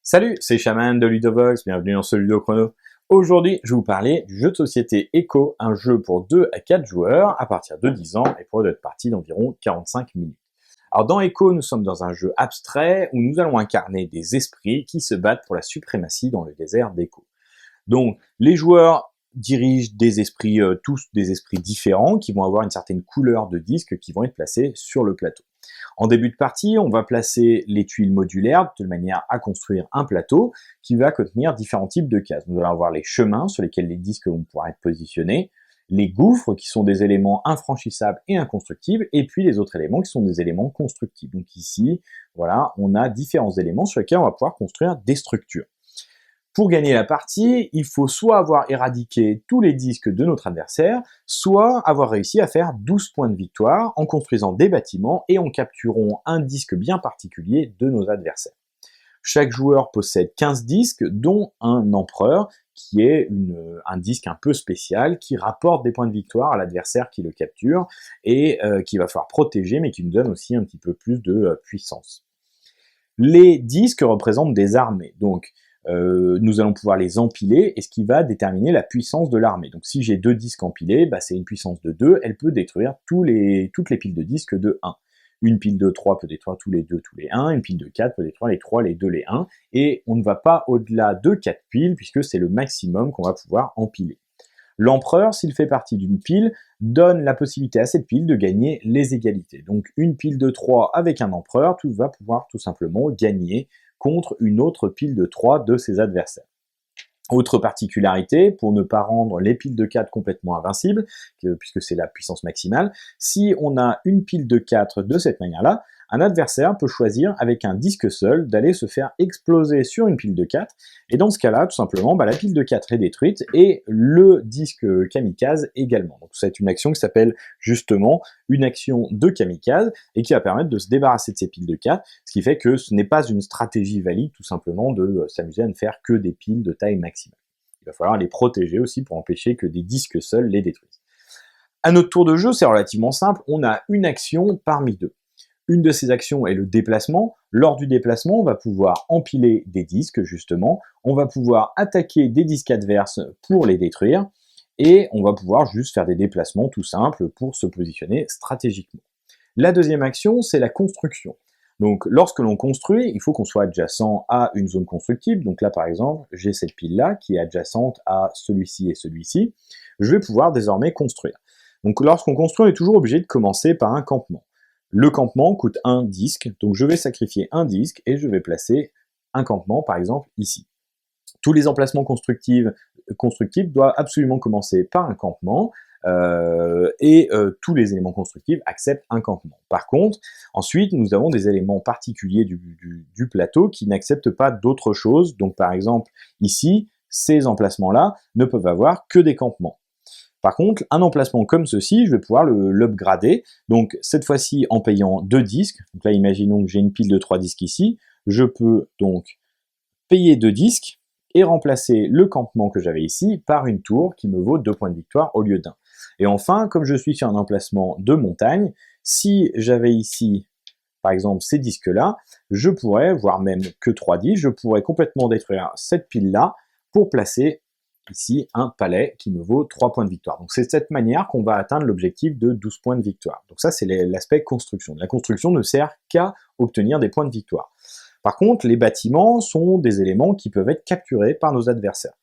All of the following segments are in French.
Salut, c'est Shaman de Ludovox, bienvenue dans ce Ludo Chrono. Aujourd'hui, je vais vous parler du jeu de société Echo, un jeu pour 2 à 4 joueurs à partir de 10 ans et pour une partie d'environ 45 minutes. Alors dans Echo, nous sommes dans un jeu abstrait où nous allons incarner des esprits qui se battent pour la suprématie dans le désert d'Echo. Donc les joueurs dirigent des esprits, tous des esprits différents qui vont avoir une certaine couleur de disques qui vont être placés sur le plateau. En début de partie, on va placer les tuiles modulaires de manière à construire un plateau qui va contenir différents types de cases. Nous allons avoir les chemins sur lesquels les disques vont pouvoir être positionnés, les gouffres qui sont des éléments infranchissables et inconstructibles, et puis les autres éléments qui sont des éléments constructibles. Donc ici, voilà, on a différents éléments sur lesquels on va pouvoir construire des structures. Pour gagner la partie, il faut soit avoir éradiqué tous les disques de notre adversaire, soit avoir réussi à faire 12 points de victoire en construisant des bâtiments et en capturant un disque bien particulier de nos adversaires. Chaque joueur possède 15 disques, dont un empereur, qui est un disque un peu spécial, qui rapporte des points de victoire à l'adversaire qui le capture, et qui va falloir protéger, mais qui nous donne aussi un petit peu plus de puissance. Les disques représentent des armées, donc nous allons pouvoir les empiler, et ce qui va déterminer la puissance de l'armée. Donc si j'ai 2 disques empilés, c'est une puissance de 2, elle peut détruire toutes les piles de disques de 1. Une pile de 3 peut détruire tous les 2, tous les 1, une pile de 4 peut détruire les 3, les 2, les 1, et on ne va pas au-delà de 4 piles, puisque c'est le maximum qu'on va pouvoir empiler. L'empereur, s'il fait partie d'une pile, donne la possibilité à cette pile de gagner les égalités. Donc une pile de 3 avec un empereur, tout va pouvoir tout simplement gagner contre une autre pile de 3 de ses adversaires. Autre particularité, pour ne pas rendre les piles de 4 complètement invincibles, puisque c'est la puissance maximale, si on a une pile de 4 de cette manière-là, un adversaire peut choisir avec un disque seul d'aller se faire exploser sur une pile de 4, et dans ce cas-là, tout simplement, la pile de 4 est détruite, et le disque kamikaze également. Donc c'est une action qui s'appelle justement une action de kamikaze, et qui va permettre de se débarrasser de ces piles de 4, ce qui fait que ce n'est pas une stratégie valide, tout simplement, de s'amuser à ne faire que des piles de taille maximale. Il va falloir les protéger aussi pour empêcher que des disques seuls les détruisent. À notre tour de jeu, c'est relativement simple, on a une action parmi deux. Une de ces actions est le déplacement. Lors du déplacement, on va pouvoir empiler des disques, justement. On va pouvoir attaquer des disques adverses pour les détruire. Et on va pouvoir juste faire des déplacements tout simples pour se positionner stratégiquement. La deuxième action, c'est la construction. Donc lorsque l'on construit, il faut qu'on soit adjacent à une zone constructible. Donc là, par exemple, j'ai cette pile-là qui est adjacente à celui-ci et celui-ci. Je vais pouvoir désormais construire. Donc lorsqu'on construit, on est toujours obligé de commencer par un campement. Le campement coûte un disque, donc je vais sacrifier un disque et je vais placer un campement, par exemple, ici. Tous les emplacements constructibles doivent absolument commencer par un campement, et tous les éléments constructifs acceptent un campement. Par contre, ensuite, nous avons des éléments particuliers du plateau qui n'acceptent pas d'autre chose. Donc par exemple, ici, ces emplacements-là ne peuvent avoir que des campements. Par contre, un emplacement comme ceci, je vais pouvoir l'upgrader. Donc cette fois-ci en payant 2 disques. Donc là, imaginons que j'ai une pile de 3 disques ici. Je peux donc payer 2 disques et remplacer le campement que j'avais ici par une tour qui me vaut 2 points de victoire au lieu d'1. Et enfin, comme je suis sur un emplacement de montagne, si j'avais ici, par exemple, ces disques-là, je pourrais, voire même que 3 disques, je pourrais complètement détruire cette pile-là pour placer ici un palais qui me vaut 3 points de victoire. Donc c'est de cette manière qu'on va atteindre l'objectif de 12 points de victoire. Donc ça, c'est l'aspect construction. La construction ne sert qu'à obtenir des points de victoire. Par contre, les bâtiments sont des éléments qui peuvent être capturés par nos adversaires.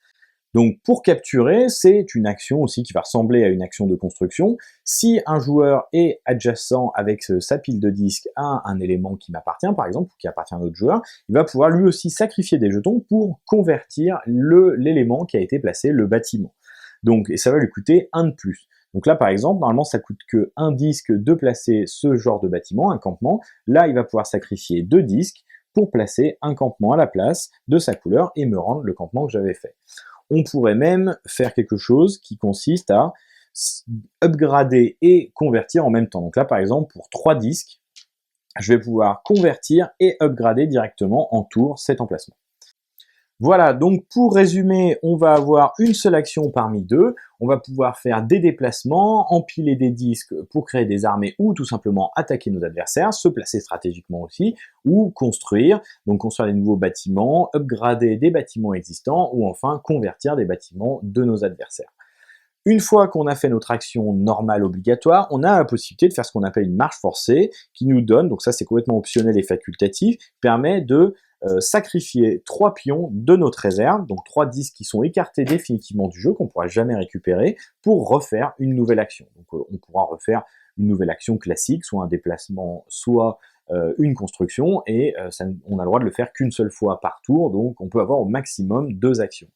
Donc pour capturer, c'est une action aussi qui va ressembler à une action de construction. Si un joueur est adjacent avec sa pile de disques à un élément qui m'appartient, par exemple, ou qui appartient à un autre joueur, il va pouvoir lui aussi sacrifier des jetons pour convertir l'élément qui a été placé, le bâtiment. Donc, et ça va lui coûter 1 de plus. Donc là, par exemple, normalement, ça coûte que 1 disque de placer ce genre de bâtiment, un campement. Là, il va pouvoir sacrifier 2 disques pour placer un campement à la place de sa couleur et me rendre le campement que j'avais fait. On pourrait même faire quelque chose qui consiste à upgrader et convertir en même temps. Donc là, par exemple, pour 3 disques, je vais pouvoir convertir et upgrader directement en tour cet emplacement. Voilà, donc pour résumer, on va avoir une seule action parmi deux. On va pouvoir faire des déplacements, empiler des disques pour créer des armées ou tout simplement attaquer nos adversaires, se placer stratégiquement aussi, ou construire, donc construire des nouveaux bâtiments, upgrader des bâtiments existants ou enfin convertir des bâtiments de nos adversaires. Une fois qu'on a fait notre action normale obligatoire, on a la possibilité de faire ce qu'on appelle une marche forcée, qui nous donne, donc ça c'est complètement optionnel et facultatif, permet de sacrifier 3 pions de notre réserve, donc 3 disques qui sont écartés définitivement du jeu, qu'on ne pourra jamais récupérer, pour refaire une nouvelle action. Donc on pourra refaire une nouvelle action classique, soit un déplacement, soit une construction, et on a le droit de le faire qu'une seule fois par tour, donc on peut avoir au maximum 2 actions.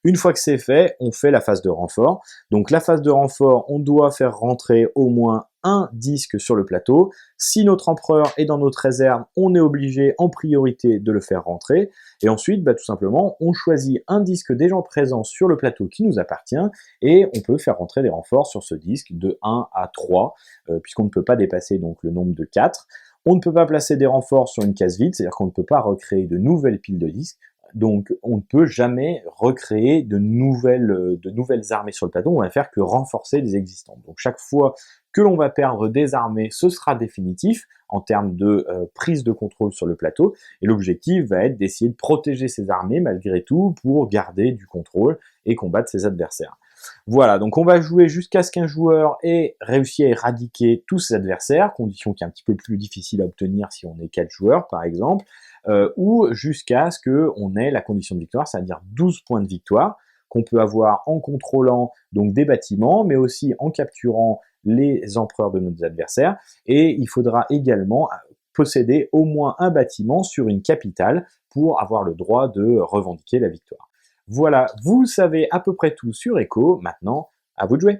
Une fois que c'est fait, on fait la phase de renfort. Donc la phase de renfort, on doit faire rentrer au moins un disque sur le plateau. Si notre empereur est dans notre réserve, on est obligé en priorité de le faire rentrer. Et ensuite, tout simplement, on choisit un disque déjà présent sur le plateau qui nous appartient et on peut faire rentrer des renforts sur ce disque de 1 à 3, puisqu'on ne peut pas dépasser donc le nombre de 4. On ne peut pas placer des renforts sur une case vide, c'est-à-dire qu'on ne peut pas recréer de nouvelles piles de disques. Donc on ne peut jamais recréer de nouvelles armées sur le plateau, on va faire que renforcer les existantes. Donc chaque fois que l'on va perdre des armées, ce sera définitif en termes de prise de contrôle sur le plateau, et l'objectif va être d'essayer de protéger ces armées malgré tout pour garder du contrôle et combattre ses adversaires. Voilà, donc on va jouer jusqu'à ce qu'un joueur ait réussi à éradiquer tous ses adversaires, condition qui est un petit peu plus difficile à obtenir si on est 4 joueurs par exemple, ou jusqu'à ce qu'on ait la condition de victoire, c'est-à-dire 12 points de victoire, qu'on peut avoir en contrôlant donc des bâtiments, mais aussi en capturant les empereurs de nos adversaires, et il faudra également posséder au moins un bâtiment sur une capitale pour avoir le droit de revendiquer la victoire. Voilà, vous savez à peu près tout sur Echo, maintenant à vous de jouer.